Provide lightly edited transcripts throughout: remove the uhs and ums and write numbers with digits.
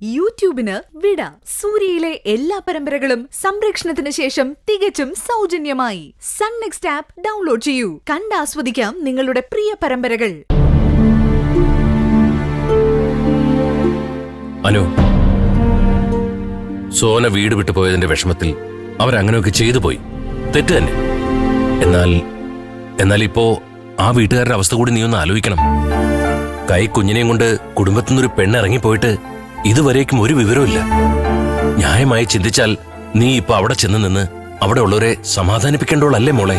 യൂട്യൂബിന് വിട. സൂര്യയിലെ എല്ലാ പരമ്പരകളും സംരക്ഷണത്തിന് ശേഷം തികച്ചും സൗജന്യമായി സൺ നെക്സ്റ്റ് ആപ്പ് ഡൗൺലോഡ് ചെയ്യൂ. കണ്ടാസ്വദിക്കാം നിങ്ങളുടെ പ്രിയ പരമ്പരകൾ. അനു, സോന വീട് വിട്ടു പോയതിന്റെ വിഷമത്തിൽ അവരങ്ങനെയൊക്കെ ചെയ്തു പോയി. തെറ്റ് തന്നെ. എന്നാൽ ഇപ്പോ ആ വീട്ടുകാരുടെ അവസ്ഥ കൂടി നീ ഒന്ന് ആലോചിക്കണം. കൈ കുഞ്ഞിനെയും കൊണ്ട് കുടുംബത്തിനൊരു പെണ്ണിറങ്ങിപ്പോയിട്ട് ഇതുവരേക്കും ഒരു വിവരമില്ല. ന്യായമായി ചിന്തിച്ചാൽ നീ ഇപ്പൊ അവിടെ ചെന്ന് നിന്ന് അവിടെ ഉള്ളവരെ സമാധാനിപ്പിക്കേണ്ടോളല്ലേ മോളെ?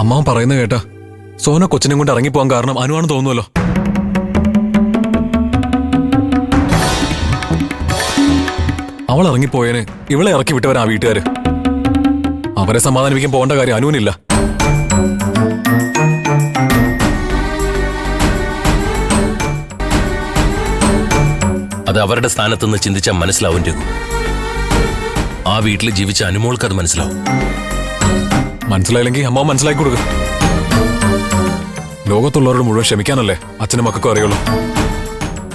അമ്മാവൻ പറയുന്നത് കേട്ടാ സോന കൊച്ചിനെ കൊണ്ട് ഇറങ്ങിപ്പോവാൻ കാരണം അനുവാണെന്ന് തോന്നുമല്ലോ. അവൾ ഇറങ്ങിപ്പോയേന് ഇവളെ ഇറക്കി വിട്ടവരാ വീട്ടുകാര്. അവരെ സമാധാനിപ്പിക്കാൻ പോകേണ്ട കാര്യം അനുവിനില്ല. അത് അവരുടെ സ്ഥാനത്തുനിന്ന് ചിന്തിച്ചാൽ മനസ്സിലാവും രഘു. ആ വീട്ടിൽ ജീവിച്ച അനുമോൾക്ക് അത് മനസ്സിലാവും. മനസ്സിലായില്ലെങ്കിൽ അമ്മാവൻ മനസ്സിലാക്കി കൊടുക്കുക. ലോകത്തുള്ളവരോട് മുഴുവൻ ക്ഷമിക്കാനല്ലേ അച്ഛനും മക്കൾക്കും അറിയുള്ളൂ.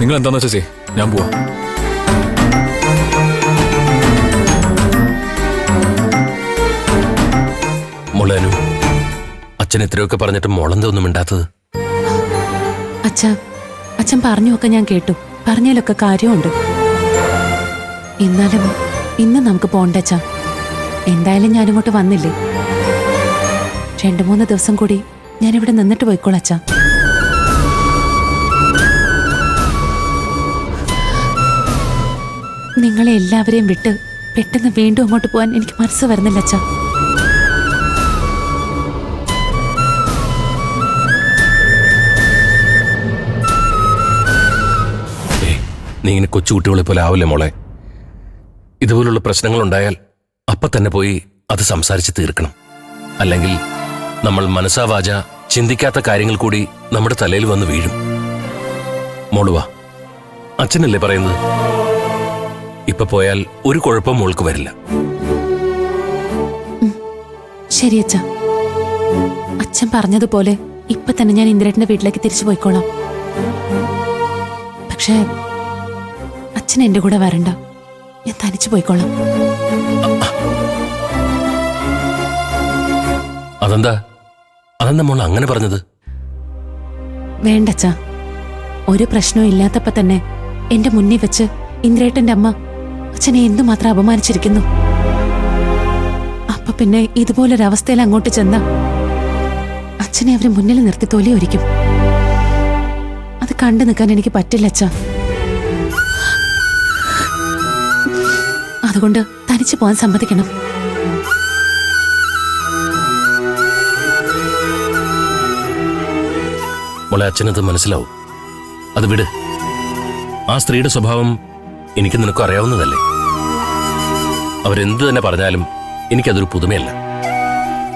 നിങ്ങൾ എന്താന്ന് വെച്ചാ ചെയ്യ്, ഞാൻ പോവാ. മോളെ അനു, അച്ഛൻ എത്രയൊക്കെ പറഞ്ഞിട്ട് മോളെന്തൊന്നും മിണ്ടാത്തത്? അച്ഛൻ പറഞ്ഞൊക്കെ ഞാൻ കേട്ടു. പറഞ്ഞതിലൊക്കെ കാര്യമുണ്ട്. എന്നാലും ഇന്ന് നമുക്ക് പോണ്ടച്ചാ. എന്തായാലും ഞാനിങ്ങോട്ട് വന്നില്ലേ. 2-3 ദിവസം കൂടി ഞാനിവിടെ നിന്നിട്ട് പോയിക്കോളച്ചാ. നിങ്ങളെ എല്ലാവരെയും വിട്ട് പെട്ടെന്ന് വീണ്ടും അങ്ങോട്ട് പോകാൻ എനിക്ക് മനസ്സ് വരുന്നില്ല അച്ഛാ. നീ ഇങ്ങനെ കൊച്ചുകുട്ടികളെ പോലെ ആവില്ലേ മോളെ. ഇതുപോലുള്ള പ്രശ്നങ്ങളുണ്ടായാൽ അപ്പൊ തന്നെ പോയി അത് സംസാരിച്ച് തീർക്കണം. അല്ലെങ്കിൽ നമ്മൾ മനസ്സാവാച ചിന്തിക്കാത്ത കാര്യങ്ങൾ കൂടി നമ്മുടെ തലയിൽ വന്ന് വീഴും. മോളുവാ, അച്ഛനല്ലേ പറയുന്നത്. ഇപ്പൊ പോയാൽ ഒരു കുഴപ്പം മോൾക്ക് വരില്ല. ശരി അച്ഛാ. അച്ഛൻ പറഞ്ഞതുപോലെ ഇപ്പൊ തന്നെ ഞാൻ ഇന്ദ്രേട്ടന്റെ വീട്ടിലേക്ക് തിരിച്ചു പോയിക്കോളാം. പക്ഷേ അച്ഛൻ എന്റെ കൂടെ വരണ്ട. ഞാൻ തനിച്ചു പോയിക്കോളാം. അതെന്താ മോൾ അങ്ങനെ പറഞ്ഞത്? വേണ്ടച്ചാ. ഒരു പ്രശ്നവും ഇല്ലാത്തപ്പോ തന്നെ എന്റെ മുന്നിൽ വെച്ച് ഇന്ദ്രേട്ടന്റെ അമ്മ അച്ഛനെ എന്തുമാത്രം അപമാനിച്ചിരിക്കുന്നു. അപ്പൊ പിന്നെ ഇതുപോലൊരവസ്ഥയിൽ അങ്ങോട്ട് ചെന്ന അച്ഛനെ അവര് മുന്നിൽ നിർത്തി തൊലി ഒരിക്കും. അത് കണ്ടു നിൽക്കാൻ എനിക്ക് പറ്റില്ല അച്ഛാ. അതുകൊണ്ട് തനിച്ചു പോകാൻ സമ്മതിക്കണം. മോളെ, അച്ഛനത് മനസ്സിലാവും. അത് വിട്. ആ സ്ത്രീയുടെ സ്വഭാവം എനിക്ക് നിനക്കും അറിയാവുന്നതല്ലേ. അവരെന്ത് തന്നെ പറഞ്ഞാലും എനിക്കതൊരു പുതുമയല്ല.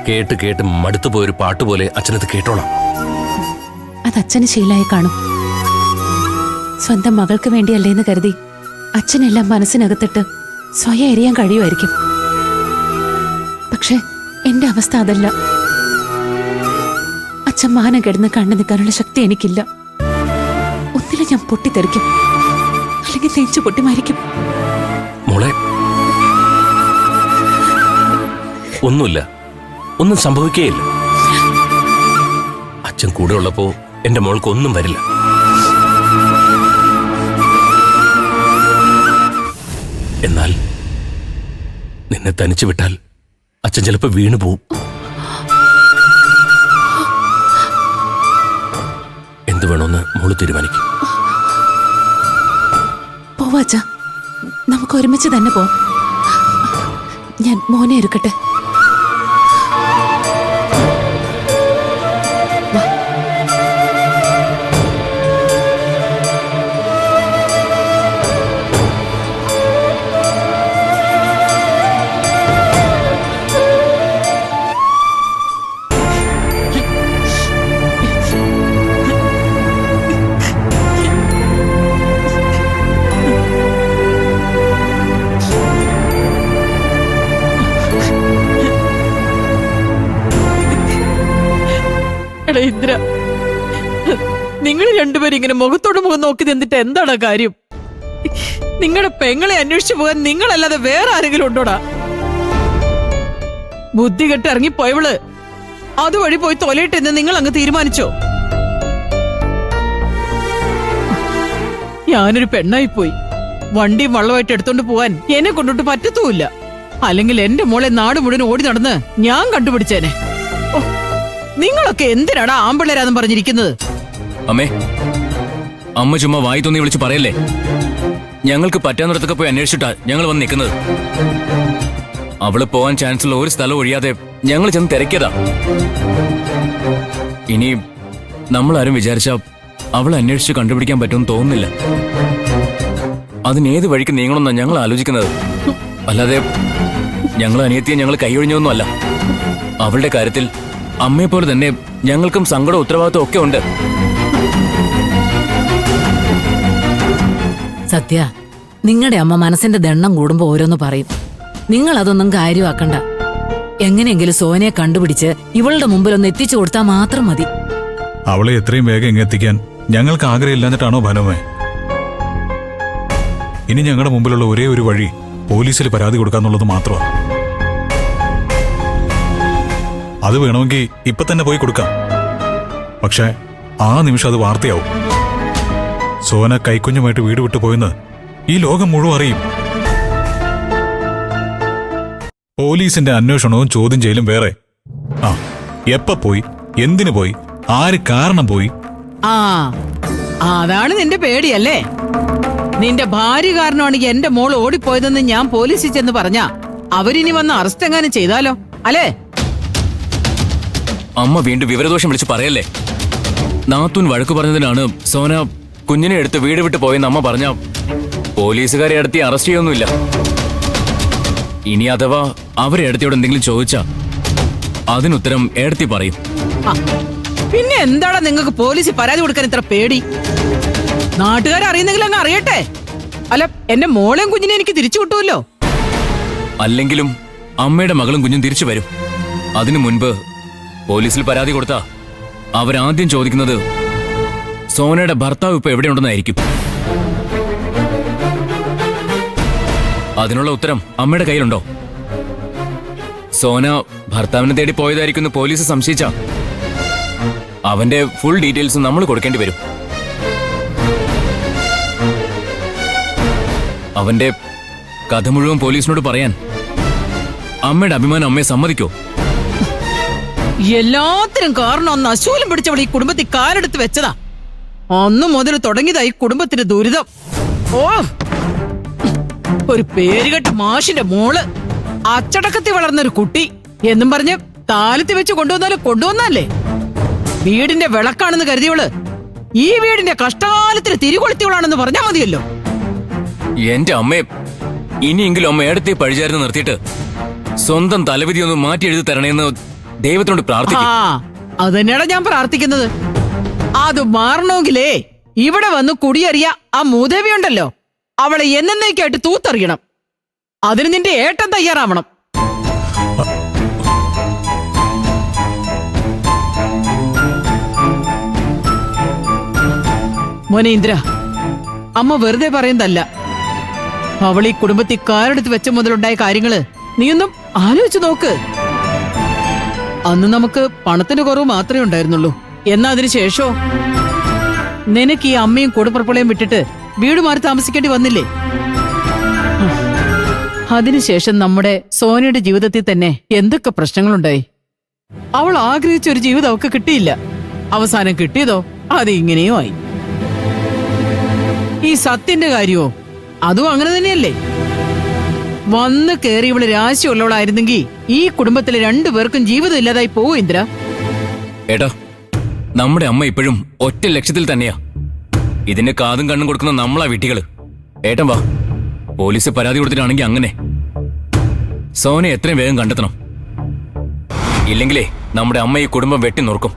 കേട്ട് കേട്ട് മടുത്തു പോയൊരു പാട്ടുപോലെ അച്ഛനത് കേട്ടോളാം. അത് അച്ഛന് ശീലമായി കാണും. സ്വന്തം മകൾക്ക് വേണ്ടിയല്ലേന്ന് കരുതി അച്ഛനെല്ലാം മനസ്സിനകത്തിട്ട് സ്വയം എറിയാൻ കഴിയുമായിരിക്കും. പക്ഷെ എന്റെ അവസ്ഥ അതല്ല. അച്ഛൻ മാനം കിടന്ന് കണ്ടു നിൽക്കാനുള്ള ശക്തി എനിക്കില്ല. ഒന്നിലും ഞാൻ പൊട്ടിത്തെറിക്കും, അല്ലെങ്കിൽ നെഞ്ചു പൊട്ടി മരിക്കും. മോളെ, ഒന്നുമില്ല, ഒന്നും സംഭവിക്കുകയില്ല. അച്ഛൻ കൂടെ ഉള്ളപ്പോ എന്റെ മോൾക്ക് ഒന്നും വരില്ല. എന്നാൽ നിന്നെ തനിച്ചു വിട്ടാൽ അച്ഛൻ ചിലപ്പോ വീണു പോവും. എന്തു വേണമെന്ന് മോള് തീരുമാനിക്കും. പോവാച്ചാ, നമുക്ക് ഒരുമിച്ച് തന്നെ പോവാം. ഞാൻ മോനെ എടുക്കട്ടെ. ഇന്ദ്ര, നിങ്ങൾ രണ്ടുപേരും ഇങ്ങനെ മുഖത്തോട് മുഖം നോക്കി നിന്നിട്ട് എന്താണ് കാര്യം? നിങ്ങളുടെ പെങ്ങളെ അന്വേഷിച്ചു പോകാൻ നിങ്ങളല്ലാതെ വേറെ ആരെങ്കിലും ഉണ്ടോടാ? ബുദ്ധി കെട്ട് ഇറങ്ങിപ്പോയവള് അതുവഴി പോയി തൊലയിട്ടെന്ന് നിങ്ങൾ അങ്ങ് തീരുമാനിച്ചോ? ഞാനൊരു പെണ്ണായി പോയി. വണ്ടിയും വള്ളമായിട്ട് എടുത്തോണ്ട് പോവാൻ എന്നെ കൊണ്ടോട്ട് പറ്റത്തുമില്ല. അല്ലെങ്കിൽ എന്റെ മോളെ നാട് മുഴുവൻ ഓടി നടന്ന് ഞാൻ കണ്ടുപിടിച്ചേനെ. ഓ, നിങ്ങളൊക്കെ എന്തിനാടാ ആമ്പിള്ളേരാന്ന് പറഞ്ഞിരിക്കുന്നത്? അമ്മേ, അമ്മ ചുമ്മാ വായി തോന്നി വിളിച്ച് പറയല്ലേ. ഞങ്ങൾക്ക് പറ്റാന്നിടത്തൊക്കെ പോയി അന്വേഷിച്ചിട്ടാ ഞങ്ങൾ വന്ന് നിൽക്കുന്നത്. അവള് പോവാൻ ചാൻസ് ഉള്ള ഒരു സ്ഥലം ഒഴിയാതെ ഞങ്ങൾ ചെന്ന് തിരക്കിയതാ. ഇനി നമ്മളാരും വിചാരിച്ച അവളെ അന്വേഷിച്ച് കണ്ടുപിടിക്കാൻ പറ്റുമെന്ന് തോന്നുന്നില്ല. അതിനേത് വഴിക്ക് നീങ്ങണമെന്നാ ഞങ്ങൾ ആലോചിക്കുന്നത്. അല്ലാതെ ഞങ്ങൾ അനിയത്തിയെ ഞങ്ങൾ കൈയൊഴിഞ്ഞൊന്നും അല്ല. അവളുടെ കാര്യത്തിൽ അമ്മയെ പോലെ തന്നെ ഞങ്ങൾക്കും സങ്കടവും ഉത്തരവാദിത്വം ഒക്കെ ഉണ്ട്. സത്യ, നിങ്ങളുടെ അമ്മ മനസ്സിന്റെ ദണ്ണം കൂടുമ്പോ ഓരോന്ന് പറയും. നിങ്ങൾ അതൊന്നും കാര്യമാക്കണ്ട. എങ്ങനെയെങ്കിലും സോനയെ കണ്ടുപിടിച്ച് ഇവളുടെ മുമ്പിൽ ഒന്ന് എത്തിച്ചു കൊടുത്താൽ മാത്രം മതി. അവളെ എത്രയും വേഗം ഇങ്ങെത്തിക്കാൻ ഞങ്ങൾക്ക് ആഗ്രഹമില്ലാഞ്ഞിട്ടാണോ ഭാനുമേ? ഇനി ഞങ്ങളുടെ മുമ്പിലുള്ള ഒരേ ഒരു വഴി പോലീസിൽ പരാതി കൊടുക്കാന്നുള്ളത് മാത്രമാണ്. അത് വേണമെങ്കിൽ ഇപ്പൊ തന്നെ പോയി കൊടുക്കാം. പക്ഷെ ആ നിമിഷം അത് വാർത്തയാവും. സോന കൈക്കുഞ്ഞുമായിട്ട് വീട് വിട്ടു പോയെന്ന് ഈ ലോകം മുഴുവൻ അറിയും. പോലീസിന്റെ അന്വേഷണവും ചോദ്യം ചെയ്യലും വേറെ. ആ, എപ്പ പോയി, എന്തിനു പോയി, ആര് കാരണം പോയി? ആ, അതാണ് നിന്റെ പേടിയല്ലേ? നിന്റെ ഭാര്യ കാരണമാണ് എന്റെ മോൾ ഓടിപ്പോയതെന്ന് ഞാൻ പോലീസിൽ ചെന്ന് പറഞ്ഞ അവരിനി വന്ന് അറസ്റ്റ് എങ്ങാനും ചെയ്താലോ, അല്ലേ? അമ്മ വീണ്ടും വിവരദോഷം വിളിച്ച് പറയല്ലേ. നാത്തൂൻ വഴക്കു പറഞ്ഞതിനാണ് സോന കുഞ്ഞിനെ എടുത്ത് വീട് വിട്ട് പോയെന്ന് അമ്മ പറഞ്ഞ പോലീസുകാരെ അടുത്ത് അറസ്റ്റ് ചെയ്യൊന്നുമില്ല. ഇനി അഥവാ അവരെ അടുത്തിയോട് എന്തെങ്കിലും ചോദിച്ചാ അതിനുത്തരം ഏടത്തി പറയും. പിന്നെ എന്താണ് നിങ്ങൾക്ക് പോലീസിൽ പരാതി കൊടുക്കാൻ ഇത്ര പേടി? നാട്ടുകാരെ അറിയുന്നെങ്കിൽ അങ്ങ് അറിയട്ടെ. അല്ല, എന്റെ മോളെയും കുഞ്ഞിനെ എനിക്ക് തിരിച്ചു കിട്ടുമല്ലോ. അല്ലെങ്കിലും അമ്മയുടെ മകളും കുഞ്ഞും തിരിച്ചു വരും. അതിനു മുൻപ് പോലീസിൽ പരാതി കൊടുത്താ അവരാദ്യം ചോദിക്കുന്നത് സോനയുടെ ഭർത്താവ് ഇപ്പൊ എവിടെയുണ്ടെന്നായിരിക്കും. അതിനുള്ള ഉത്തരം അമ്മയുടെ കയ്യിലുണ്ടോ? സോന ഭർത്താവിനെ തേടി പോയതായിരിക്കും പോലീസ് സംശയിച്ച അവന്റെ ഫുൾ ഡീറ്റെയിൽസ് നമ്മൾ കൊടുക്കേണ്ടി വരും. അവന്റെ കഥ മുഴുവൻ പോലീസിനോട് പറയാൻ അമ്മയുടെ അഭിമാനം അമ്മയെ സമ്മതിക്കോ? എല്ലാത്തിനും കാരണം അന്ന് അശൂലം പിടിച്ചവൾ ഈ കുടുംബത്തിൽ കാലെടുത്ത് വെച്ചതാ. അന്നു മുതൽ തുടങ്ങിയതായി കുടുംബത്തിന്റെ ദുരിതം. ഓ, ഒരു പേരുകെട്ട മാഷിന്റെ മോള്, അച്ചടക്കത്തിൽ വളർന്നൊരു കുട്ടി എന്നും പറഞ്ഞ് താലത്തി വെച്ച് കൊണ്ടുവന്നല്ലേ. വീടിന്റെ വിളക്കാണെന്ന് കരുതിയവള് ഈ വീടിന്റെ കഷ്ടകാലത്തിന് തിരികൊളുത്തിയവളാണെന്ന് പറഞ്ഞാ മതിയല്ലോ. എന്റെ അമ്മയെ ഇനിയെങ്കിലും അമ്മ ഏടത്തെ പഴിചാരുന്ന് നിർത്തിയിട്ട് സ്വന്തം തലവിധി ഒന്ന് മാറ്റി എഴുതി തരണേന്ന് ദൈവത്തിനോട് പ്രാർത്ഥിക്കും. അത് തന്നെയാണ് ഞാൻ പ്രാർത്ഥിക്കുന്നത്. അത് മാറണമെങ്കിലേ ഇവിടെ വന്ന് കുടിയേറിയ ആ മൂദേവി ഉണ്ടല്ലോ, അവളെ എന്നേക്കായിട്ട് തൂത്തറിയണം. അതിന് നിന്റെ ഏട്ടൻ തയ്യാറാവണം. മോനെ ഇന്ദ്ര, അമ്മ വെറുതെ പറയുന്നതല്ല. അവൾ ഈ കുടുംബത്തിൽ കാലെടുത്ത് വെച്ച മുതലുണ്ടായ കാര്യങ്ങള് നീയൊന്നും ആലോചിച്ചു നോക്ക്. അന്ന് നമുക്ക് പണത്തിന് കുറവ് മാത്രമേ ഉണ്ടായിരുന്നുള്ളൂ. എന്നാ അതിനുശേഷോ നിനക്ക് ഈ അമ്മയും കൂടപ്പുറപ്പുളയും വിട്ടിട്ട് വീട് മാറി താമസിക്കേണ്ടി വന്നില്ലേ? അതിനുശേഷം നമ്മുടെ സോനയുടെ ജീവിതത്തിൽ തന്നെ എന്തൊക്കെ പ്രശ്നങ്ങളുണ്ടായി. അവൾ ആഗ്രഹിച്ച ഒരു ജീവിതം അവൾക്ക് കിട്ടിയില്ല. അവസാനം കിട്ടിയതോ അത് ഇങ്ങനെയോ ആയി. ഈ സത്യന്റെ കാര്യമോ അതും അങ്ങനെ തന്നെയല്ലേ? വന്ന് കയറി ഇവള് രാശിയുള്ളവളായിരുന്നെങ്കിൽ ഈ കുടുംബത്തിലെ രണ്ടുപേർക്കും ജീവിതം ഇല്ലാതായി പോവും ഇന്ദ്ര. ഏട്ടാ, നമ്മുടെ അമ്മ ഇപ്പോഴും ഒറ്റ ലക്ഷ്യത്തിൽ തന്നെയാ. ഇതിന് കാതും കണ്ണും കൊടുക്കുന്ന നമ്മളാ വീട്ടികള്. ഏട്ടൻ വാ, പോലീസ് പരാതി കൊടുത്തിട്ടാണെങ്കിൽ അങ്ങനെ സോനെ എത്രയും വേഗം കണ്ടെത്തണം. ഇല്ലെങ്കിലേ നമ്മുടെ അമ്മ ഈ കുടുംബം വെട്ടി നോർക്കും.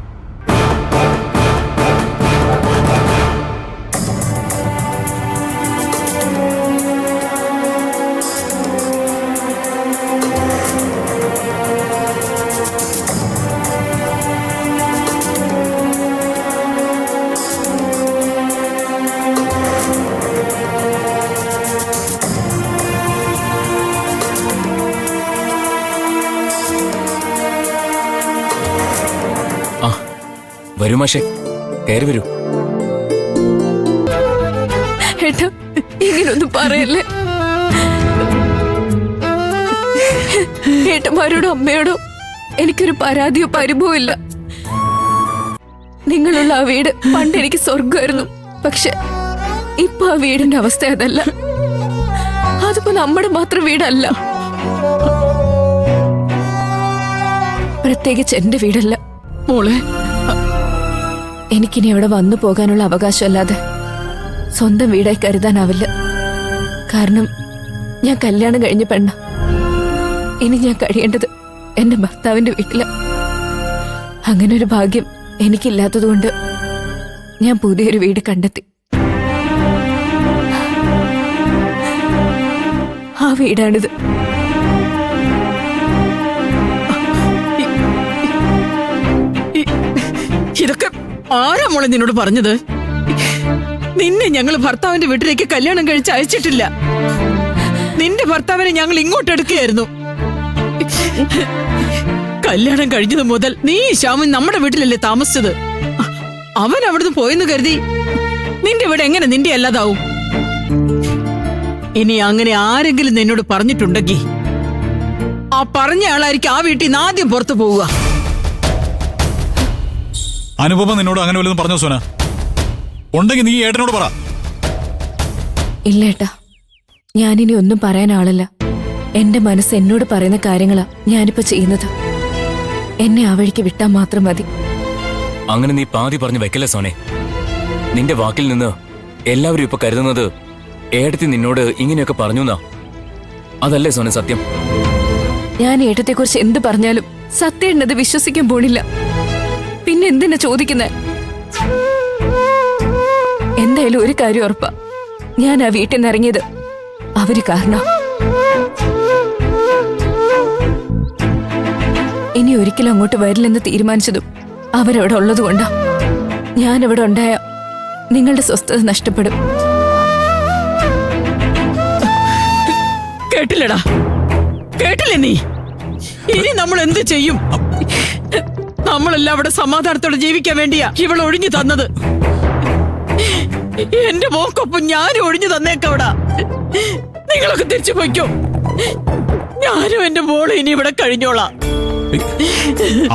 വരൂ മാഷെ, കയറി വരൂ. ഏട്ടാ, ഇങ്ങനൊന്നും പറയല്ലേ. ഏട്ടന്മാരോടോ അമ്മയോടോ എനിക്കൊരു പരാതിയോ പരിഭവോ ഇല്ല. നിങ്ങളുള്ള ആ വീട് പണ്ട് എനിക്ക് സ്വർഗമായിരുന്നു. പക്ഷെ ഇപ്പൊ ആ വീടിന്റെ അവസ്ഥ അതല്ല. അതിപ്പോ നമ്മുടെ മാത്രം വീടല്ല, പ്രത്യേകിച്ച് എന്റെ വീടല്ല. മോളെ, എനിക്കിനി അവിടെ വന്നു പോകാനുള്ള അവകാശമല്ലാതെ സ്വന്തം വീടായി കരുതാനാവില്ല. കാരണം ഞാൻ കല്യാണം കഴിഞ്ഞ പെണ്ണ. ഇനി ഞാൻ കഴിയേണ്ടത് എന്റെ ഭർത്താവിന്റെ വീട്ടില. അങ്ങനെ ഒരു ഭാഗ്യം എനിക്കില്ലാത്തതുകൊണ്ട് ഞാൻ പുതിയൊരു വീട് കണ്ടെത്തി. ആ വീടാണിത്. ഇതൊക്കെ ആരാ മോളെ നിന്നോട് പറഞ്ഞത്? നിന്നെ ഞങ്ങൾ ഭർത്താവിന്റെ വീട്ടിലേക്ക് കല്യാണം കഴിച്ച് അയച്ചിട്ടില്ല. നിന്റെ ഭർത്താവിനെ ഞങ്ങൾ ഇങ്ങോട്ട് എടുക്കുകയായിരുന്നു. കല്യാണം കഴിഞ്ഞത് മുതൽ നീ ശ്യാമൻ നമ്മുടെ വീട്ടിലല്ലേ താമസിച്ചത്. അവൻ അവിടുന്ന് പോയെന്ന് കരുതി നിന്റെ വീട് എങ്ങനെ നിന്റെ അല്ലാതാവും? ഇനി അങ്ങനെ ആരെങ്കിലും നിന്നോട് പറഞ്ഞിട്ടുണ്ടെങ്കിൽ ആ പറഞ്ഞ ആളായിരിക്കും ആ വീട്ടിൽ നിന്ന് ആദ്യം പുറത്തു പോവുക. അനുപമ നിന്നോട് അങ്ങനെ വല്ലതും പറഞ്ഞോ സോന? ഉണ്ടെങ്കിൽ നീ ഏട്ടനോട് പറ. ഇല്ല ഏട്ടാ, ഞാനിനി ഒന്നും പറയാൻ ആളല്ല. എന്റെ മനസ്സ് എന്നോട് പറയുന്ന കാര്യങ്ങളാ ഞാനിപ്പോ ചെയ്യുന്നത്. എന്നെ ആ വഴിക്ക് വിട്ടാ മാത്രം മതി. അങ്ങനെ നീ പാതി പറഞ്ഞു വെക്കല്ലേ സോനെ. നിന്റെ വാക്കിൽ നിന്ന് എല്ലാവരും ഇപ്പൊ കരുതുന്നത് ഏടത്തി നിന്നോട് ഇങ്ങനെയൊക്കെ പറഞ്ഞുന്നാ. അതല്ലേ സോനെ സത്യം? ഞാൻ ഏട്ടത്തെക്കുറിച്ച് എന്ത് പറഞ്ഞാലും സത്യം അത് വിശ്വസിക്കാൻ പോണില്ല. പിന്നെ എന്തിനാ ചോദിക്കുന്നേ? എന്തായാലും ഒരു കാര്യം ഉറപ്പാ, ഞാൻ ആ വീട്ടിൽ നിന്ന് ഇറങ്ങിയത് അവര് കാരണം. ഇനി ഒരിക്കലും അങ്ങോട്ട് വരില്ലെന്ന് തീരുമാനിച്ചതും അവരവിടെ ഉള്ളതുകൊണ്ടാ. ഞാനവിടെ ഉണ്ടായ നിങ്ങളുടെ സ്വസ്ഥത നഷ്ടപ്പെടും. കേട്ടില്ലടാ, കേട്ടില്ലേ നീ? ഇനി നമ്മൾ എന്ത് ചെയ്യും? നമ്മളെല്ലാം അവിടെ സമാധാനത്തോടെ ജീവിക്കാൻ വേണ്ടിയാ ഇവൾ ഒഴിഞ്ഞു തന്നത്. എന്റെ മോക്കൊപ്പം ഞാനും ഒഴിഞ്ഞു തന്നേക്കവിടാ. നിങ്ങളൊക്കെ തിരിച്ചു പോയിക്കോ. ഞാനും എന്റെ മോളെ ഇനി ഇവിടെ കഴിഞ്ഞോളാം.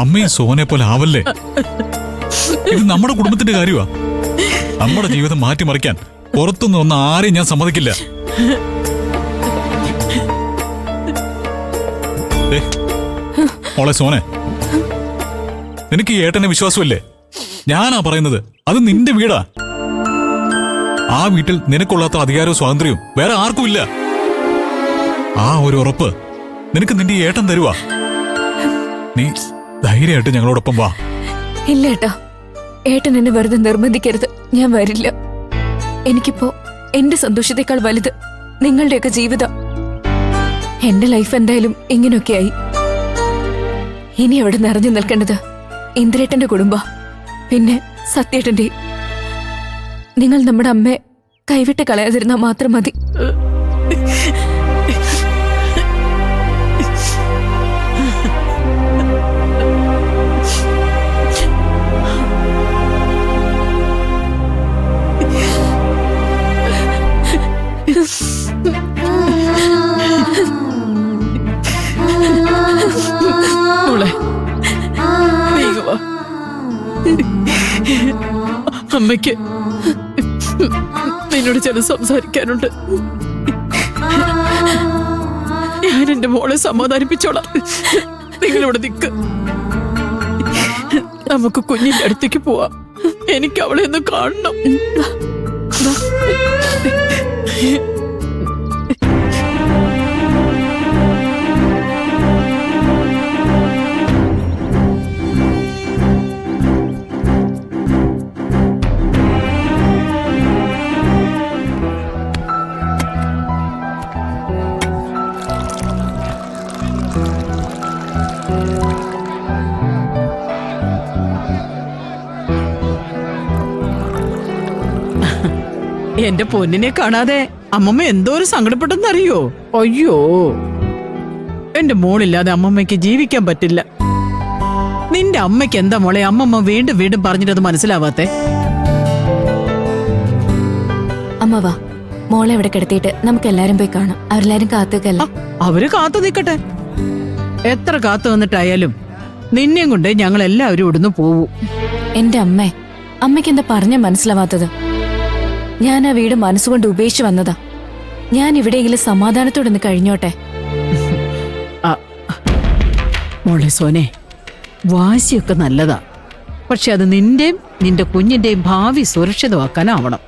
അമ്മയും സോനെ പോലെ ആവല്ലേ. ഇത് നമ്മുടെ കുടുംബത്തിന്റെ കാര്യമാ. നമ്മുടെ ജീവിതം മാറ്റിമറിക്കാൻ പുറത്തുനിന്ന് വന്ന ആരെയും ഞാൻ സമ്മതിക്കില്ല. മോളെ സോനെ, നിനക്ക് ഈ ഏട്ടനെ വിശ്വാസമില്ലേ? ഞാനാ പറയുന്നത്, അത് നിന്റെ വീടാ. ആ വീട്ടിൽ നിനക്കൊള്ളാത്ത അധികാരവും സ്വാതന്ത്ര്യവും വേറെ ആർക്കും ഇല്ല. ആ ഒരു ഉറപ്പ് നിനക്ക് നിന്റെ ഈ ഏട്ടൻ തരുവാ. നീ ധൈര്യമായിട്ട് ഞങ്ങളോടൊപ്പം വാ. ഇല്ല ഏട്ടാ, ഏട്ടൻ എന്നെ വെറുതെ നിർബന്ധിക്കരുത്. ഞാൻ വരില്ല. എനിക്കിപ്പോ എന്റെ സന്തോഷത്തെക്കാൾ വലുത് നിങ്ങളുടെയൊക്കെ ജീവിതം. എന്റെ ലൈഫ് എന്തായാലും ഇങ്ങനെയൊക്കെയായി. ഇനി അവിടെ നിറഞ്ഞു നിൽക്കേണ്ടത് ഇന്ദ്രേട്ടന്റെ കുടുംബ, പിന്നെ സത്യേട്ടന്റെ. നിങ്ങൾ നമ്മുടെ അമ്മയെ കൈവിട്ട് കളയാതിരുന്നാൽ മാത്രം മതി. അമ്മയ്ക്ക് നിന്നോട് ചില സംസാരിക്കാനുണ്ട്. ഞാൻ എന്റെ മോളെ സമാധാനിപ്പിച്ചോളാം. നിങ്ങളിവിടെ നിൽക്ക്. നമുക്ക് കുഞ്ഞിന്റെ അടുത്തേക്ക് പോവാം. എനിക്ക് അവളെ ഒന്ന് കാണണം. എന്റെ പൊന്നിനെ കാണാതെ അമ്മമ്മ എന്തോരം സങ്കടപ്പെട്ടെന്നറിയോ? അയ്യോ, എന്റെ മോളില്ലാതെ അമ്മമ്മയ്ക്ക് ജീവിക്കാൻ പറ്റില്ല. നിന്റെ അമ്മയ്ക്ക് എന്താ മോളെ അമ്മമ്മ വീണ്ടും വീണ്ടും പറഞ്ഞിട്ടത് മനസ്സിലാവാത്തെ? അമ്മ വാ, മോളെ ഇവിടെ കിടത്തിയിട്ട് നമുക്ക് എല്ലാരും പോയി കാണാം. അവരെല്ലാരും കാത്തുക്കല്ല. അവര് കാത്തു നിൽക്കട്ടെ. എത്ര കാത്തു വന്നിട്ടായാലും നിന്നെയും കൊണ്ട് ഞങ്ങൾ എല്ലാവരും ഇവിടുന്ന് പോവൂ. എന്റെ അമ്മയ്ക്ക് എന്താ പറഞ്ഞ മനസ്സിലാവാത്തത്? ഞാൻ ആ വീട് മനസ്സുകൊണ്ട് ഉപേക്ഷിച്ചു വന്നതാ. ഞാൻ ഇവിടെയെങ്കിലും സമാധാനത്തോടെ ഒന്ന് കഴിഞ്ഞോട്ടെ. മോളെ സോനെ, വാശിയൊക്കെ നല്ലതാ. പക്ഷെ അത് നിന്റെയും നിന്റെ കുഞ്ഞിന്റെയും ഭാവി സുരക്ഷിതമാക്കാനാവണം.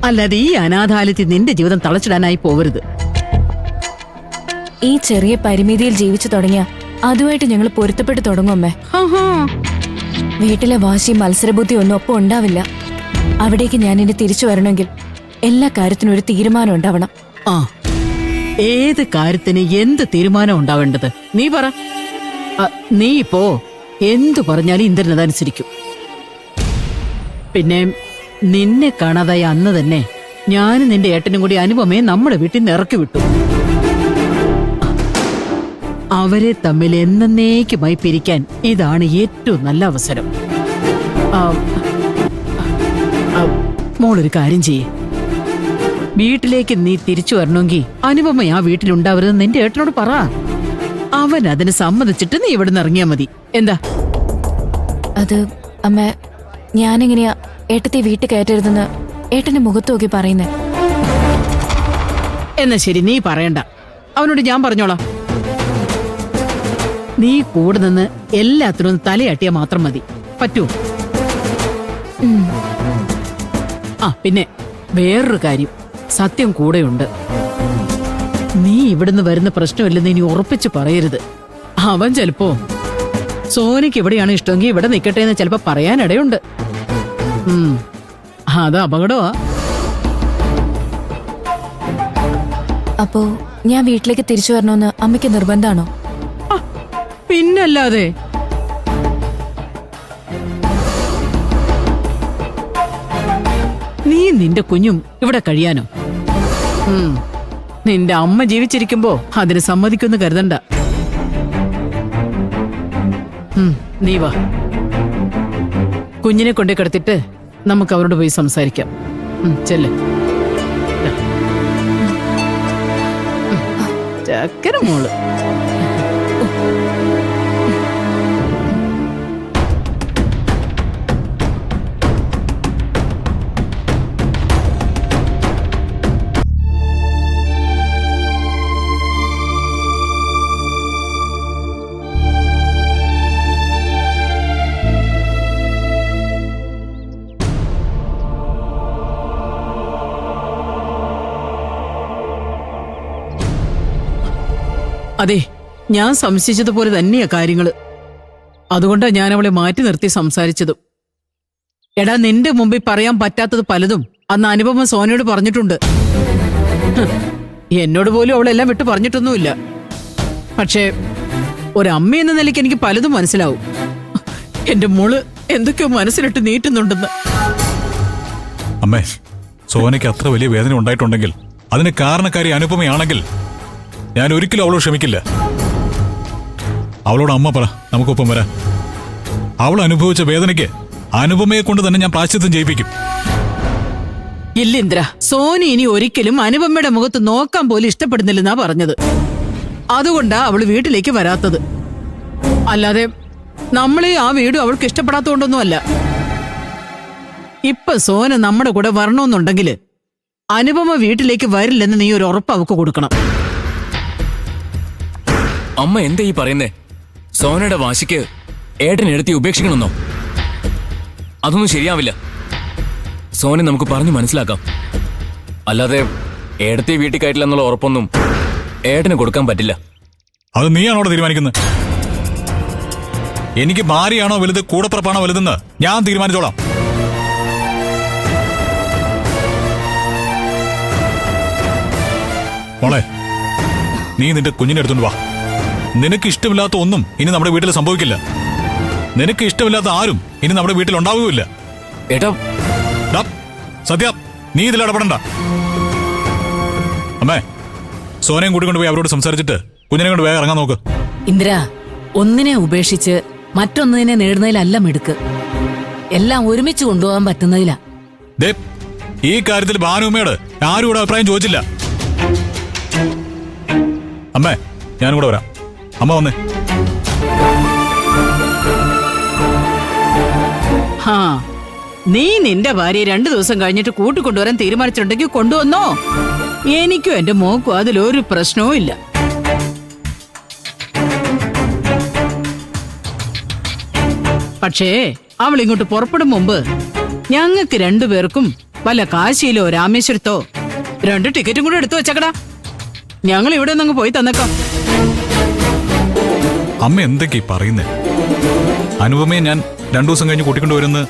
അല്ലാതെ ഈ അനാഥാലയത്തിൽ നിന്റെ ജീവിതം തളച്ചിടാനായി പോവരുത്. ഈ ചെറിയ പരിമിതിയിൽ ജീവിച്ചു തുടങ്ങിയ അതുമായിട്ട് ഞങ്ങൾ പൊരുത്തപ്പെട്ടു തുടങ്ങും അമ്മേ. വീട്ടിലെ വാശിയും മത്സരബുദ്ധിയും ഒന്നും ഒപ്പം ഉണ്ടാവില്ല. അവിടേക്ക് ഞാൻ ഇനി തിരിച്ചു വരണമെങ്കിൽ എല്ലാ കാര്യത്തിനും ഒരു തീരുമാനം ഉണ്ടാവണം. ഏത് കാര്യത്തിന് എന്ത് തീരുമാനം ഉണ്ടാവേണ്ടത് നീ പറ. നീ ഇപ്പോ എന്തു പറഞ്ഞാലും ഇന്ദ്രൻ അതനുസരിക്കും. പിന്നെ നിന്നെ കാണാതായ അന്ന് തന്നെ ഞാനും നിന്റെ ഏട്ടനും കൂടി അനുപമയെ നമ്മുടെ വീട്ടിൽ നിന്ന് ഇറക്കി വിട്ടു. അവരെ തമ്മിൽ എന്നേക്കുമായി പിരിക്കാൻ ഇതാണ് ഏറ്റവും നല്ല അവസരം. മോളൊരു കാര്യം ചെയ്യേ, വീട്ടിലേക്ക് നീ തിരിച്ചു വരണമെങ്കിൽ അനുപമ ആ വീട്ടിലുണ്ടാവരുതെന്ന് നിന്റെ ഏട്ടനോട് പറ. അവൻ അതിന് സമ്മതിച്ചിട്ട് നീ ഇവിടെ നിന്ന് ഇറങ്ങിയാ മതി. എന്താ? അത് അമ്മ, ഞാനെങ്ങനെയാ ഏട്ടത്തെ വീട്ടിൽ കയറ്റരുതെന്ന് ഏട്ടന്റെ മുഖത്ത് നോക്കി പറയുന്നേ? എന്നാ ശരി, നീ പറയണ്ട, അവനോട് ഞാൻ പറഞ്ഞോളാം. നീ കൂടെ നിന്ന് എല്ലാത്തിനും തലയാട്ടിയാ മാത്രം മതി. പറ്റുമോ? പിന്നെ വേറൊരു കാര്യം, സത്യം കൂടെയുണ്ട്. നീ ഇവിടുന്ന് വരുന്ന പ്രശ്നമില്ലെന്ന് ഇനി ഉറപ്പിച്ച് പറയരുത്. അവൻ ചിലപ്പോ സോനിക്ക് ഇവിടെയാണ് ഇഷ്ടമെങ്കിൽ ഇവിടെ നിൽക്കട്ടെ എന്ന് ചിലപ്പോ പറയാനിടയുണ്ട്. അത് അപകടമാ. അപ്പോ ഞാൻ വീട്ടിലേക്ക് തിരിച്ചു വരണമെന്ന് അമ്മയ്ക്ക് നിർബന്ധാണോ? പിന്നല്ലാതെ. നീ നിന്റെ കുഞ്ഞും ഇവിടെ കഴിയാനോ? നിന്റെ അമ്മ ജീവിച്ചിരിക്കുമ്പോ അതിന് സമ്മതിക്കൊന്നും കരുതണ്ട. നീ വാ, കുഞ്ഞിനെ കൊണ്ടേ കിടത്തിട്ട് നമുക്ക് അവരോട് പോയി സംസാരിക്കാം. ചെല്ല്. ചക്കര മോള്. അതെ, ഞാൻ സംശയിച്ചതുപോലെ തന്നെയാ കാര്യങ്ങള്. അതുകൊണ്ടാ ഞാൻ അവളെ മാറ്റി നിർത്തി സംസാരിച്ചതും. എടാ, നിന്റെ മുമ്പിൽ പറയാൻ പറ്റാത്തത് പലതും അന്ന് അനുപമ സോനയോട് പറഞ്ഞിട്ടുണ്ട്. എന്നോട് പോലും അവളെല്ലാം വിട്ടു പറഞ്ഞിട്ടൊന്നുമില്ല. പക്ഷേ ഒരമ്മ എന്ന നിലയ്ക്ക് എനിക്ക് പലതും മനസ്സിലാവും. എന്റെ മോള് എന്തൊക്കെയോ മനസ്സിലിട്ട് നീട്ടുന്നുണ്ടെന്ന്. അമ്മേ, സോനയ്ക്ക് അത്ര വലിയ വേദന ഉണ്ടായിട്ടുണ്ടെങ്കിൽ അതിന് കാരണക്കാരി അനുപമയാണെങ്കിൽ ഞാൻ ഒരിക്കലും അവളോട് ക്ഷമിക്കില്ല. അവളോട് അമ്മ പറ, നമുക്കൊപ്പം വരാം. അവൾ അനുഭവിച്ച വേദനയ്ക്ക് അനുപമയെ കൊണ്ട് തന്നെ ഞാൻ പ്രായശ്ചിത്തം ചെയ്യിപ്പിക്കും. ഇല്ല ഇന്ദ്ര, സോനി ഇനി ഒരിക്കലും അനുപമയുടെ മുഖത്ത് നോക്കാൻ പോലും ഇഷ്ടപ്പെടുന്നില്ലെന്നാ പറഞ്ഞത്. അതുകൊണ്ടാ അവള് വീട്ടിലേക്ക് വരാത്തത്. അല്ലാതെ നമ്മളെ ആ വീടും അവൾക്ക് ഇഷ്ടപ്പെടാത്തോണ്ടൊന്നുമല്ല. ഇപ്പൊ സോന നമ്മുടെ കൂടെ വരണമെന്നുണ്ടെങ്കിൽ അനുപമ വീട്ടിലേക്ക് വരില്ലെന്ന് നീ ഒരു ഉറപ്പ് അവൾക്ക് കൊടുക്കണം. അമ്മ എന്താ ഈ പറയുന്നേ? സോനയുടെ വാശിക്ക് ഏട്ടൻ എടുത്തി ഉപേക്ഷിക്കണമെന്നോ? അതൊന്നും ശരിയാവില്ല. സോനെ നമുക്ക് പറഞ്ഞു മനസ്സിലാക്കാം. അല്ലാതെ ഏടത്തെ വീട്ടിൽ കയറ്റില്ല എന്നുള്ള ഉറപ്പൊന്നും ഏട്ടന് കൊടുക്കാൻ പറ്റില്ല. അത് നീയാണോടെ തീരുമാനിക്കുന്നത്? എനിക്ക് ഭാര്യയാണോ വലുത്, കൂടപ്പുറപ്പാണോ വലുതെന്ന് ഞാൻ തീരുമാനിച്ചോളാം. മോളെ, നീ നിന്റെ കുഞ്ഞിനെ എടുത്തോണ്ട് വാ. നിനക്ക് ഇഷ്ടമില്ലാത്ത ഒന്നും ഇനി നമ്മുടെ വീട്ടിൽ സംഭവിക്കില്ല. നിനക്ക് ഇഷ്ടമില്ലാത്ത ആരും ഇനി നമ്മുടെ വീട്ടിൽ ഉണ്ടാവുകയില്ല. ഏട്ടാ, സത്യ, നീ ഇതിൽ ഇടപെടണ്ട. അമ്മേ, സോനയും കൂട്ടിക്കൊണ്ട് പോയി അവരോട് സംസാരിച്ചിട്ട് കുഞ്ഞിനെ കൊണ്ട് വേഗം ഇറങ്ങാൻ നോക്ക്. ഇന്ദിര, ഒന്നിനെ ഉപേക്ഷിച്ച് മറ്റൊന്നിനെ നേടുന്നതിലല്ല മിടുക്ക്, എല്ലാം ഒരുമിച്ച് കൊണ്ടുപോകാൻ പറ്റുന്നതിലാ. ദേ, ഈ കാര്യത്തിൽ ഭാനുമ്മയോട് ആരും കൂടെ അഭിപ്രായം ചോദിച്ചില്ല. അമ്മേ, ഞാനും കൂടെ വരാം. അമ്മ വന്നേ. ഹാ, നീ നിന്റെ ഭാര്യയെ 2 ദിവസം കഴിഞ്ഞിട്ട് കൂട്ടിക്കൊണ്ടുവരാൻ തീരുമാനിച്ചിട്ടുണ്ടെങ്കിൽ കൊണ്ടുവന്നോ. എനിക്കും എന്റെ മോക്കും അതിലൊരു പ്രശ്നവും ഇല്ല. പക്ഷേ അവൾ ഇങ്ങോട്ട് പുറപ്പെടും മുമ്പ് ഞങ്ങൾക്ക് 2 പേർക്കും വല്ല കാശിയിലോ രാമേശ്വരത്തോ 2 ടിക്കറ്റും കൂടെ എടുത്തു വെച്ചക്കടാ. ഞങ്ങൾ ഇവിടെ നിന്ന് പോയി തന്നേക്കാം. അമ്മ എന്തൊക്കെയാ പറയുന്നേ? അനുപമയെ ഞാൻ 2 ദിവസം കഴിഞ്ഞ് കൂട്ടിക്കൊണ്ടുവരുന്ന്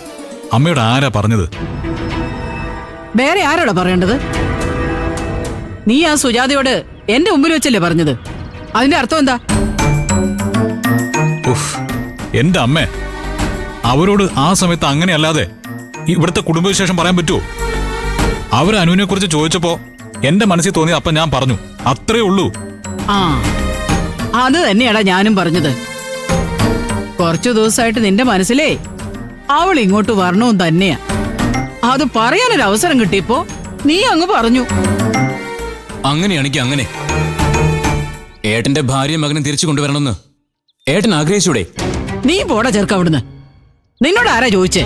അമ്മയോട് ആരാ പറഞ്ഞത്? വേറെ ആരോടാ പറയേണ്ടത്? നീ ആ സുജാതയോട് എന്റെ മുമ്പിൽ വെച്ചല്ലേ പറഞ്ഞത്. അതിന്റെ അർത്ഥം എന്താ? ഉഫ്, എന്റെ അമ്മേ, അവരോട് ആ സമയത്ത് അങ്ങനെയല്ലാതെ ഇവിടുത്തെ കുടുംബവിശേഷം പറയാൻ പറ്റുമോ? അവർ അനുവിനെ കുറിച്ച് ചോദിച്ചപ്പോ എന്റെ മനസ്സിൽ തോന്നി, അപ്പൊ ഞാൻ പറഞ്ഞു, അത്രേ ഉള്ളൂ. ആ, അത് തന്നെയാടാ ഞാനും പറഞ്ഞത്. കുറച്ചു ദിവസമായിട്ട് നിന്റെ മനസ്സിലേ അവൾ ഇങ്ങോട്ട് വരണവും തന്നെയാ. അത് പറയാനൊരു അവസരം കിട്ടിയപ്പോ നീ അങ്ങ് പറഞ്ഞു. അങ്ങനെയാണെങ്കിൽ അങ്ങനെ ഏട്ടന്റെ ഭാര്യയും മകനും തിരിച്ചു കൊണ്ടുവരണമെന്ന് ഏട്ടൻ ആഗ്രഹിച്ചൂടെ? നീ പോടാ ചെറുക്ക അവിടുന്ന്. നിന്നോട് ആരാ ചോദിച്ചേ?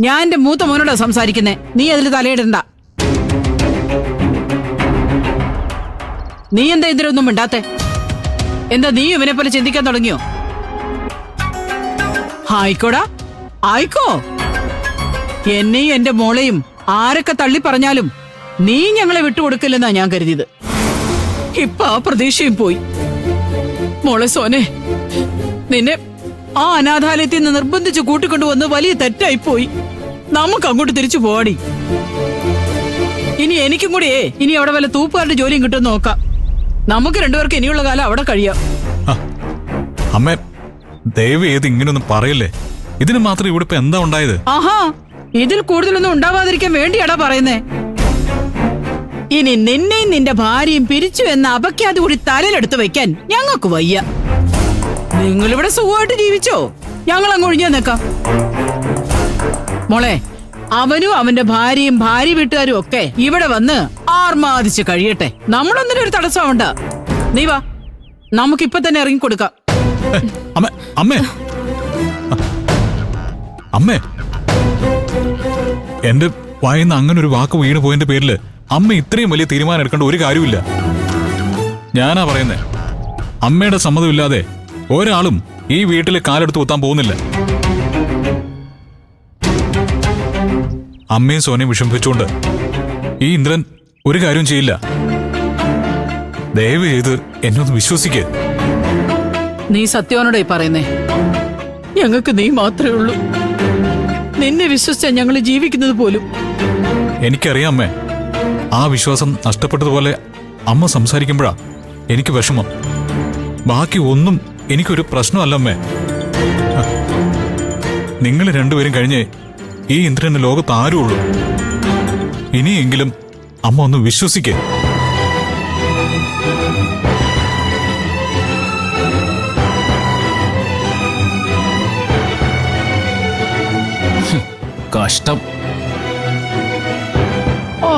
ഞാൻ എന്റെ മൂത്ത മോനോടാ സംസാരിക്കുന്നേ. നീ അതിൽ തലയിടണ്ട. നീ എന്താ ഇതിലൊന്നും മിണ്ടാത്തെ? എന്താ നീ ഇവനെ പോലെ ചിന്തിക്കാൻ തുടങ്ങിയോ? ആയിക്കോടാ, ആയിക്കോ. എന്നെയും എന്റെ മോളെയും ആരൊക്കെ തള്ളി പറഞ്ഞാലും നീ ഞങ്ങളെ വിട്ടുകൊടുക്കില്ലെന്നാ ഞാൻ കരുതിയത്. ഇപ്പൊ ആ പ്രതീക്ഷയും പോയി. മോളെ സോനെ, നിന്നെ ആ അനാഥാലയത്തിൽ നിന്ന് നിർബന്ധിച്ച് കൂട്ടിക്കൊണ്ടുവന്ന് വലിയ തെറ്റായിപ്പോയി. നമുക്ക് അങ്ങോട്ട് തിരിച്ചു പോവാടി. ഇനി എനിക്കും കൂടിയേ ഇനി അവിടെ വല്ല തൂപ്പുകാരുടെ ജോലിയും കിട്ടുമെന്ന് നോക്കാം. നമുക്ക് 2 പേർക്ക് ഇനിയുള്ള കാലം അവിടെ കഴിയാം. അമ്മേ, ദയവ് ചെയ്ത് ഇങ്ങനൊന്നും പറയല്ലേ. ഇതിന് മാത്രം ഇവിടെ ഇപ്പൊ എന്താ ഉണ്ടായത്? ആഹാ, ഇതിൽ കൂടുതലൊന്നും ഉണ്ടാവാതിരിക്കാൻ വേണ്ടിയാടാ പറയുന്നേ. ഇനി നിന്നെയും നിന്റെ ഭാര്യയും പിരിച്ചു എന്ന അപഖ്യാതി കൂടി തലയിലെടുത്ത് വെക്കാൻ ഞങ്ങൾക്ക് വയ്യ. നിങ്ങളിവിടെ സുഖമായിട്ട് ജീവിച്ചോ, ഞങ്ങൾ അങ്ങ് ഒഴിഞ്ഞു നിൽക്കാം. മോളെ, അവനും അവന്റെ ഭാര്യയും ഭാര്യ വീട്ടുകാരും ഒക്കെ ഇവിടെ വന്ന് ആർമാദിച്ച് കഴിയട്ടെ. നമ്മളൊന്നിനും ഒരു തടസ്സമുണ്ട. നീ വാ, നമുക്കിപ്പൊ തന്നെ ഇറങ്ങിക്കൊടുക്കാം. അമ്മേ, അമ്മേ, അമ്മേ, എന്റെ വായിന്ന് അങ്ങനെ ഒരു വാക്ക് വീണ് പോയതിന്റെ പേരില് അമ്മ ഇത്രയും വലിയ തീരുമാനം എടുക്കേണ്ട ഒരു കാര്യമില്ല. ഞാനാ പറയുന്നേ, അമ്മയുടെ സമ്മതമില്ലാതെ ഒരാളും ഈ വീട്ടിൽ കാലെടുത്ത് കുത്താൻ പോകുന്നില്ല. അമ്മയും സോനയും വിഷമിപ്പിച്ചുകൊണ്ട് ഈ ഇന്ദ്രൻ ഒരു കാര്യം ചെയ്യില്ല. ദയവ് ചെയ്ത് എന്നെ ഒന്ന് വിശ്വസിക്കേ. നീ സത്യവാനോടെ പറയുന്നേ. ഞങ്ങൾക്ക് നീ മാത്രമേ ഉള്ളൂ. നിന്നെ വിശ്വസിച്ചാ ഞങ്ങൾ ജീവിക്കുന്നത് പോലും. എനിക്കറിയാം അമ്മേ, ആ വിശ്വാസം നഷ്ടപ്പെട്ടതുപോലെ അമ്മ സംസാരിക്കുമ്പോഴാ എനിക്ക് വിഷമം. ബാക്കി ഒന്നും എനിക്കൊരു പ്രശ്നമല്ല അമ്മേ. നിങ്ങൾ 2 പേരും കഴിഞ്ഞേ ഈ ഇന്ദ്രന് ലോകത്ത് ആരും ഉള്ളൂ. ഇനിയെങ്കിലും അമ്മ ഒന്ന് വിശ്വസിക്കേ. കഷ്ടം. ഓ,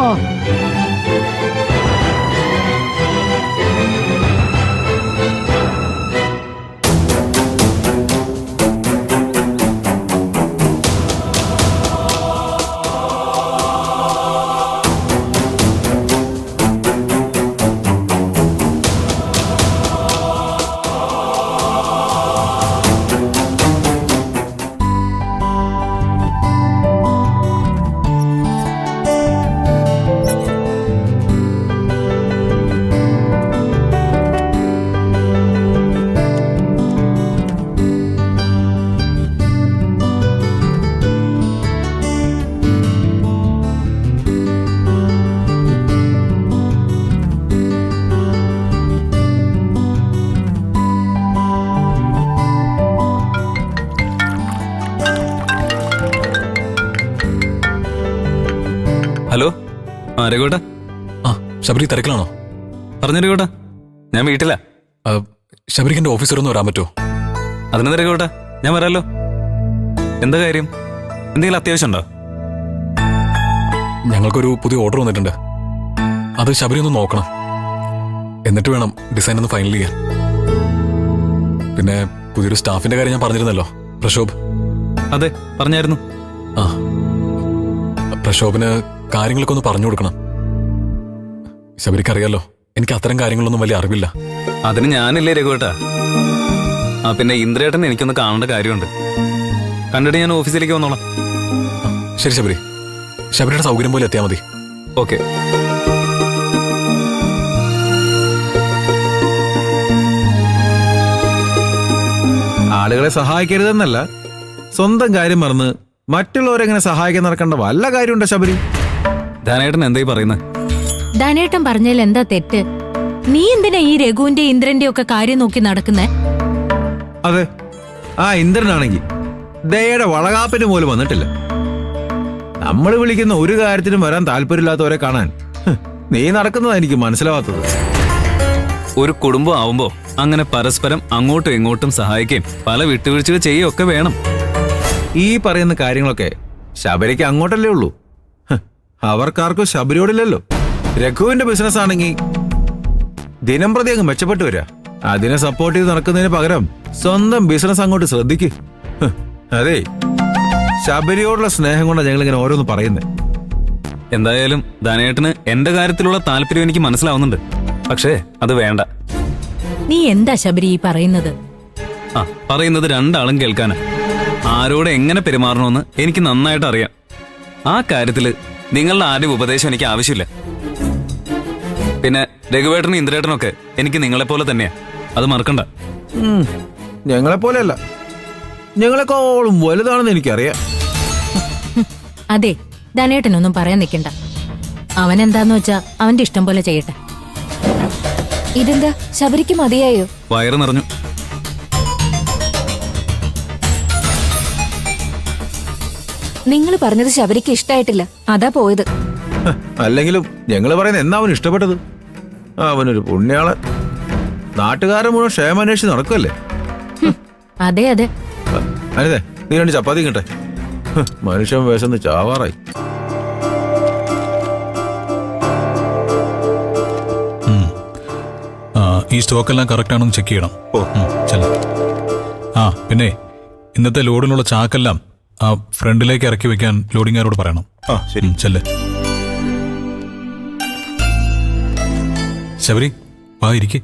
ഹലോ, രഘുവേട്ടാ. ആ, ശബരി തിരക്കിലാണോ? പറഞ്ഞു രഘുവേട്ടാ, ഞാൻ വീട്ടിലാ. ശബരിക്ക് എന്റെ ഓഫീസർ ഒന്ന് വരാൻ പറ്റുമോ? അതിനെന്താ രഘുവേട്ടാ, ഞാൻ വരാലോ. എന്താ കാര്യം? എന്തെങ്കിലും അത്യാവശ്യം ഉണ്ടോ? ഞങ്ങൾക്കൊരു പുതിയ ഓർഡർ വന്നിട്ടുണ്ട്. അത് ശബരി ഒന്ന് നോക്കണം. എന്നിട്ട് വേണം ഡിസൈൻ ഒന്ന് ഫൈനൽ ചെയ്യാൻ. പിന്നെ പുതിയൊരു സ്റ്റാഫിന്റെ കാര്യം ഞാൻ പറഞ്ഞിരുന്നല്ലോ, പ്രശോഭ്. അതെ, പറഞ്ഞായിരുന്നു. ആ, പ്രശോഭിന് കാര്യങ്ങളൊക്കെ ഒന്ന് പറഞ്ഞു കൊടുക്കണം. ശബരിക്ക് അറിയാലോ, എനിക്ക് അത്തരം കാര്യങ്ങളൊന്നും വലിയ അറിവില്ല. അതിന് ഞാനില്ലേ രഘുവേട്ടാ. ആ പിന്നെ ഇന്ദ്രേട്ടൻ എനിക്കൊന്ന് കാണേണ്ട കാര്യമുണ്ട്. കണ്ടിട്ട് ഞാൻ ഓഫീസിലേക്ക് വന്നോളാം. ശരി ശബരി, ശബരിയുടെ സൗകര്യം പോലെ എത്തിയാൽ മതി. ഓക്കെ. ആളുകളെ സഹായിക്കരുതെന്നല്ല, സ്വന്തം കാര്യം മറന്ന് മറ്റുള്ളവരെങ്ങനെ സഹായിക്കാൻ നടക്കേണ്ട വല്ല കാര്യമുണ്ടോ ശബരി? ധനേട്ടൻ എന്തായി പറയുന്നത്? ധനേട്ടൻ പറഞ്ഞതിൽ എന്താ തെറ്റ്? നീ എന്തിനാ ഈ രഘുവിന്റെ ഇന്ദ്രന്റെ ഒക്കെ കാര്യം നോക്കി നടക്കുന്നേ? അതെ, ആ ഇന്ദ്രനാണെങ്കിൽ ദയയുടെ വളകാപ്പിന് പോലും വന്നിട്ടില്ല. നമ്മൾ വിളിക്കുന്ന ഒരു കാര്യത്തിനും വരാൻ താല്പര്യമില്ലാത്തവരെ കാണാൻ നീ നടക്കുന്നതാ എനിക്ക് മനസ്സിലാവാത്തത്. ഒരു കുടുംബം ആവുമ്പോ അങ്ങനെ പരസ്പരം അങ്ങോട്ടും ഇങ്ങോട്ടും സഹായിക്കുകയും പല വിട്ടുവീഴ്ചകൾ ചെയ്യുകയൊക്കെ വേണം. ഈ പറയുന്ന കാര്യങ്ങളൊക്കെ ശബരിക്ക് അങ്ങോട്ടല്ലേ ഉള്ളൂ. അവർക്കാർക്കും ശബരിയോടില്ലല്ലോ. രഘുവിന്റെ ബിസിനസ് ആണെങ്കിൽ ദിനം പ്രതി അങ്ങ് മെച്ചപ്പെട്ടു വരിക. അതിനെ സപ്പോർട്ട് ചെയ്ത് നടക്കുന്നതിന് പകരം സ്വന്തം ബിസിനസ് അങ്ങോട്ട് ശ്രദ്ധിക്ക്. അതെ, ശബരിയോടുള്ള സ്നേഹം കൊണ്ടാണ് ഞങ്ങൾ ഇങ്ങനെ ഓരോന്ന് പറയുന്നത്. എന്തായാലും ധനേട്ടന് എന്റെ കാര്യത്തിലുള്ള താല്പര്യം എനിക്ക് മനസ്സിലാവുന്നുണ്ട്. പക്ഷേ അത് വേണ്ട. നീ എന്താ ശബരി ഈ പറയുന്നത്? ആ പറയുന്നത് രണ്ടാളും കേൾക്കാനാ. ആരോട് എങ്ങനെ പെരുമാറണമെന്ന് എനിക്ക് നന്നായിട്ട് അറിയാം. ആ കാര്യത്തില് നിങ്ങളുടെ ആരും ഉപദേശം എനിക്ക് ആവശ്യമില്ല. പിന്നെ രഘുവേട്ടനും ഇന്ദ്രേട്ടനൊക്കെ എനിക്ക് നിങ്ങളെപ്പോലെ തന്നെയാ, അത് മറക്കണ്ട. ഞങ്ങളെപ്പോലെയല്ല, ഞങ്ങളെക്കാളും വലുതാണെന്ന് എനിക്കറിയാം. അതെ, ധനേട്ടനൊന്നും പറയാൻ നിൽക്കണ്ട. അവൻ എന്താന്ന് വെച്ചാ അവന്റെ ഇഷ്ടം പോലെ ചെയ്യട്ടെ. ഇതെന്താ ശബരിക്ക് മതിയായോ? വയറ് നിറഞ്ഞു. നിങ്ങൾ പറഞ്ഞത് ശബരിക്ക് ഇഷ്ടായിട്ടില്ല, അതാ പോയത്. അല്ലെങ്കിലും ഞങ്ങൾ പറയുന്നത് എന്നാ അവന് ഇഷ്ടപ്പെട്ടത്? അവനൊരു പുണ്യാളൻ. നാട്ടുകാരെ മുഴുവൻ ക്ഷേമന്വേഷിച്ച് നടക്കുമല്ലേ. അതെ അതെ. അനിതേ, നീ രണ്ട് ചപ്പാത്തി കിട്ടെ. മനുഷ്യൻ വിശന്ന് ചാവാറായി. ഈ സ്റ്റോക്കെല്ലാം കറക്റ്റ് ആണെന്ന് ചെക്ക് ചെയ്യണം. ചെല്ല. ആ പിന്നെ ഇന്നത്തെ ലോഡിനുള്ള ചാക്കെല്ലാം ആ ഫ്രണ്ടിലേക്ക് ഇറക്കി വെക്കാൻ ലോഡിംഗുകാരോട് പറയണം. ശരി. ചെല്ല്. ശബരി, വാ ഇരിക്കേ.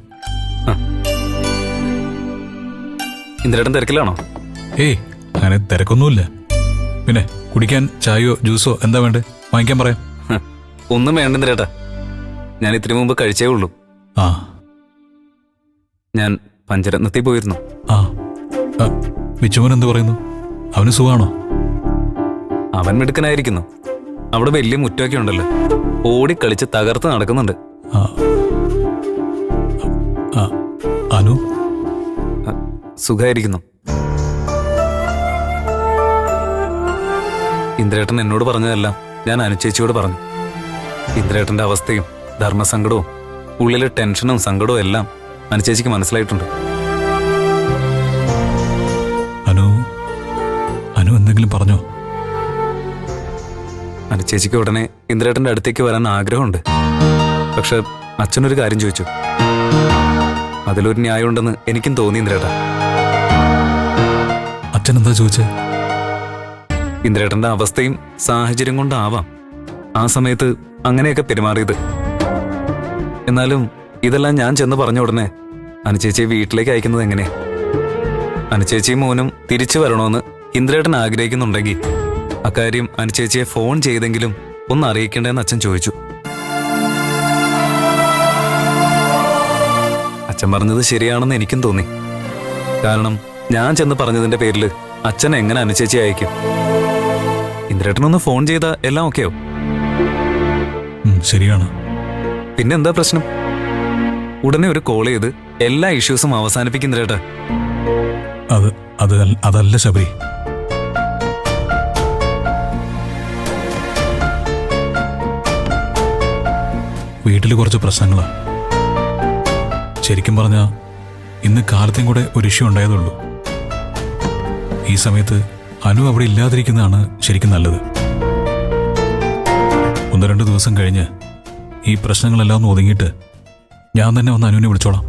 ഇന്ദ്രേട്ടൻ തിരക്കിലാണോ? ഏയ്, അങ്ങനെ തിരക്കൊന്നുമില്ല. പിന്നെ കുടിക്കാൻ ചായയോ ജ്യൂസോ എന്താ വേണ്ടേ? വാങ്ങിക്കാൻ പറയാം. ഒന്നും വേണ്ട ഇന്ദ്രേട്ടാ, ഞാൻ ഇത്തിരി മുമ്പ് കഴിച്ചേ ഉള്ളൂ. ആ, ഞാൻ പഞ്ചരത്നത്തിൽ പോയിരുന്നു. ആ, വിച്ചുമോൻ എന്ത് പറയുന്നു? അവന് സുഖാണോ? അവൻ മിടുക്കനായിരിക്കുന്നു. അവിടെ വലിയ മുറ്റമൊക്കെ ഉണ്ടല്ലോ, ഓടിക്കളിച്ച് തകർത്ത് നടക്കുന്നുണ്ട്. അനു സുഖായിരിക്കുന്നു. ഇന്ദ്രേട്ടൻ എന്നോട് പറഞ്ഞതെല്ലാം ഞാൻ അനുചേച്ചിയോട് പറഞ്ഞു. ഇന്ദ്രേട്ടന്റെ അവസ്ഥയും ധർമ്മസങ്കടവും ഉള്ളിലെ ടെൻഷനും സങ്കടവും എല്ലാം അനുചേച്ചിക്ക് മനസ്സിലായിട്ടുണ്ട്. അനു എന്തെങ്കിലും പറഞ്ഞോ? അനുചേച്ചിക്ക് ഉടനെ ഇന്ദ്രേട്ടന്റെ അടുത്തേക്ക് വരാൻ ആഗ്രഹമുണ്ട്. പക്ഷെ അച്ഛനൊരു കാര്യം ചോദിച്ചു. അതിലൊരു ന്യായമുണ്ടെന്ന് എനിക്കും തോന്നി ഇന്ദ്രേട്ട. അച്ഛൻ എന്താ ചോദിച്ചേ? ഇന്ദ്രേട്ടന്റെ അവസ്ഥയും സാഹചര്യം കൊണ്ടാവാം ആ സമയത്ത് അങ്ങനെയൊക്കെ പെരുമാറിയത്. എന്നാലും ഇതെല്ലാം ഞാൻ ചെന്ന് പറഞ്ഞ ഉടനെ അനുചേച്ചിയെ വീട്ടിലേക്ക് അയക്കുന്നത് എങ്ങനെയാ? അനുചേച്ചിയും മോനും തിരിച്ചു വരണമെന്ന് ഇന്ദ്രേട്ടൻ ആഗ്രഹിക്കുന്നുണ്ടെങ്കിൽ അക്കാര്യം അനുചേച്ചിയെ ഫോൺ ചെയ്തെങ്കിലും ഒന്ന് അറിയിക്കേണ്ടെന്ന് അച്ഛൻ ചോദിച്ചു. അച്ഛൻ പറഞ്ഞത് ശരിയാണെന്ന് എനിക്കും തോന്നി. കാരണം ഞാൻ ചെന്ന് പറഞ്ഞതിന്റെ പേരിൽ അച്ഛൻ എങ്ങനെ അനുചേച്ചി അയക്കും? ഇന്ദ്രേട്ടനൊന്ന് ഫോൺ ചെയ്താൽ എല്ലാം ഓക്കെയോ? ശരിയാണ്. പിന്നെന്താ പ്രശ്നം? ഉടനെ ഒരു കോൾ ചെയ്ത് എല്ലാ ഇഷ്യൂസും അവസാനിപ്പിക്കുന്നില്ലേട്ടാ. അതല്ല ശബരി. വീട്ടിൽ കുറച്ച് പ്രശ്നങ്ങളാ. ശരിക്കും പറഞ്ഞാ ഇന്ന് കാലത്തേയും കൂടെ ഒരു ഇഷ്യൂ ഉണ്ടായതുള്ളൂ. ഈ സമയത്ത് അനു അവിടെ ഇല്ലാതിരിക്കുന്നതാണ് ശരിക്കും നല്ലത്. 1-2 ദിവസം കഴിഞ്ഞ് ഈ പ്രശ്നങ്ങളെല്ലാം ഒന്ന് ഒതുങ്ങിയിട്ട് ഞാൻ തന്നെ വന്ന് അനുവിനെ വിളിച്ചോളാം.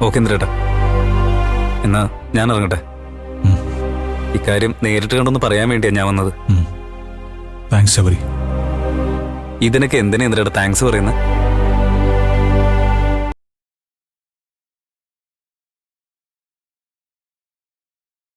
ഓക്കെ ഇന്ദ്രേട്ടാ, എന്നാ ഞാൻ ഇറങ്ങട്ടെ. ഇക്കാര്യം നേരിട്ട് കണ്ടൊന്ന് പറയാൻ വേണ്ടിയാ ഞാൻ വന്നത്. താങ്ക്സ് ശബരി. ഇതിനൊക്കെ എന്തിനാ ഇന്ദ്രേട്ടാ താങ്ക്സ് പറയുന്നത്?